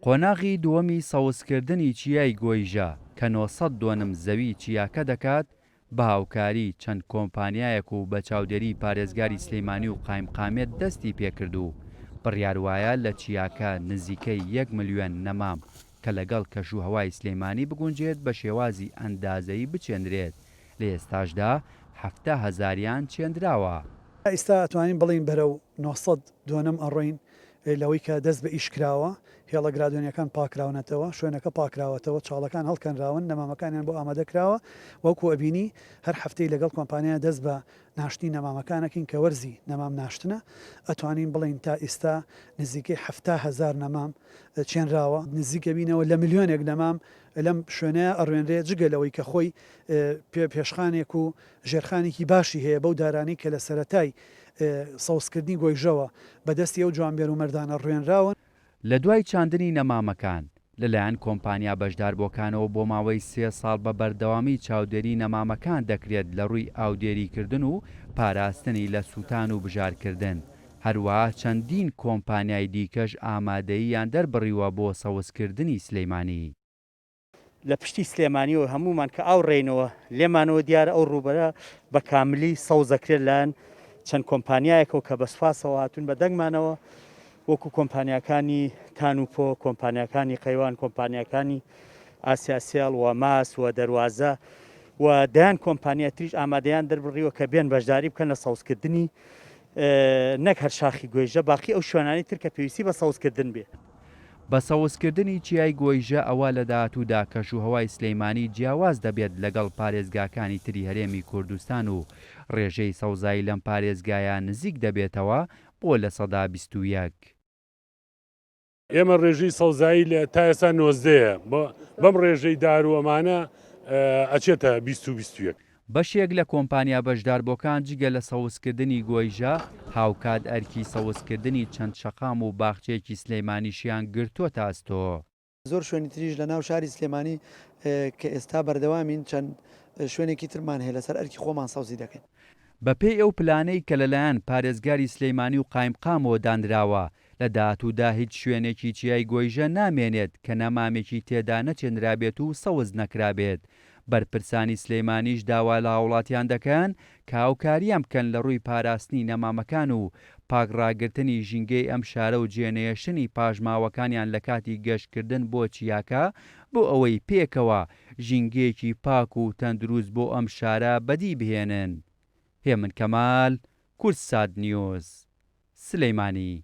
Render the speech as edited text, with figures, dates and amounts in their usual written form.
قۆناغی دووەمی سەوزکردنی چیای گۆیژە کە 900 دۆنم زەوی چیاکە دەکات بە هاوکاری چەند کۆمپانیایەک و بە چاودێری پارێزگاری سلێمانی و قایمقامێت دەستی پێکرد و بڕیاروایە لە چیاکە نزیکەی 1 ملیۆن نەمام کە لەگەڵ کەشوهەوای سلێمانی بگونجێت بە شێوازی ئەندازەیی بچێندرێت لە ئێستاشدا 700,000یان چێندراوە. ئێستا ئەتوانین بڵین بەرەو 900 دۆنم ئەڕۆین لەوەی کە دەست بە ئیش کراوە هێڵە گرادۆنیەکان پاکراونەتەوە شوێنەکە پاکراوەتەوە چاڵەکان هەڵکەنراون نەمامەکانیان بۆ ئامادەکراوە وەکو ئەبینی هەر هەفتەی لەگەڵ کۆمپانیا دەست بە ناشتنی نەمامەکانەکەین کە وەرزی نەمام ناشتنە ئەتوانین بڵین تا ئێستا نزیکەی 700,000 نەمام چێنراوە نزیکە بینەوە لە ملیۆنێک نەمام لەم شوێنەیە ئەڕوێنرێت جگەلەوەی کە خۆی پێشخانێک و ژێرخانێکی باشی هەیە بەو دارانی کە لە سەرەتای سەوزکردنی گۆیژەوە بەدەستی ئەو جوانبێر و مەردانە ڕوێنراون. لە دوای چاندنی نەمامەکان لەلایەن کۆمپانیا بەشداربووەکانەوە بۆ ماوەی 3 ساڵ بە بەردەوامی چاودێری نەمامەکان دەکرێت لە ڕووی ئاودێریکردن و پاراستنی لە سووتان و بژارکردن. هەروەها چەندین کۆمپانیای دیکەش ئامادەییان دەربڕیوە بۆ سەوزکردنی سلێمانی. لە پشتی سلێمانیەوە هەمومان کە ئاو ڕێینەوە لێمانەوە دیارە ئەو ڕووبەرە بە کاملی سەوزەکرێت لایەن چەند کۆمپانیایەکەوە کە بەسواسەوە هاتوون بە دەنگمانەوە وەکو کۆمپانیەکانی تانوپۆ کۆمپانیەکانی قەیوان کۆمپانیەکانی ئاسیاسیال و ماس و دەواازە و دایان کۆمپانیا تریش ئامادەیان دەربڕیوە کە بێن بەشداری بکەن لە سەوزکردنی نەک هەر شاخی گۆیژە باقی ئەو شوێنانی تر کە پێویستی بە سەوزکردن بێ. بە سەوزکردنی چیای گۆیژە ئەوە لە داهاتوودا کەشوهەوای سلێمانی جیاواز دەبێت لەگەڵ پارێزگاکانی تری هەرێمی کوردستان و ڕێژەی سەوزایی لەم پارێزگایە نزیک دەبێتەوە بۆ لە سەدا 21. ئێمە ڕێژەی سەوزایی لە تا ئێستا 19ەیە بەم ڕێژەی داروەمانە ئەچێتە 20-21. بەشێک لە کۆمپانیا بەشداربووەکان جگە لە سەوزکردنی گۆیژە هاوکات ئەرکی سەوزکردنی چەند شەقام و باخچێکی سلێمانیشیان گرتووە تاستۆ. زۆر شوێنی تریش لە ناو شاری سلێمانی کە ئێستا بەردەوامین چەند شوێنێکی ترمان هەیە لەسەر ئەرکی خۆمان سەوزی دەکەین. بەپێی ئەو پلانەی کە لەلایەن پارێزگاری سلێمانی و قایمقامەوە دانراوە لە داهاتوودا هیچ شوێنێکی چیای گۆیژە نامێنێت کە نەمامێکی تێدا نەچێنرابێت و سەوز نەکرابێت. بەرپرسانی سلێمانیش داوا لە هاوڵاتیان دەکەن کە هاوکاریان بکەن لە ڕووی پاراستنی نەمامەکان و پاکڕاگرتنی ژینگەی ئەم شارە و جێنێشتنی پاژماوەکانیان لە کاتی گەشتکردن بۆ چیاکە بۆ ئەوەی پێکەوە ژینگەیەکی پاک و تەندروست بۆ ئەم شارە بەدی بهێنن. هێمن کەمال، کوردسات نیوز، سلێمانی.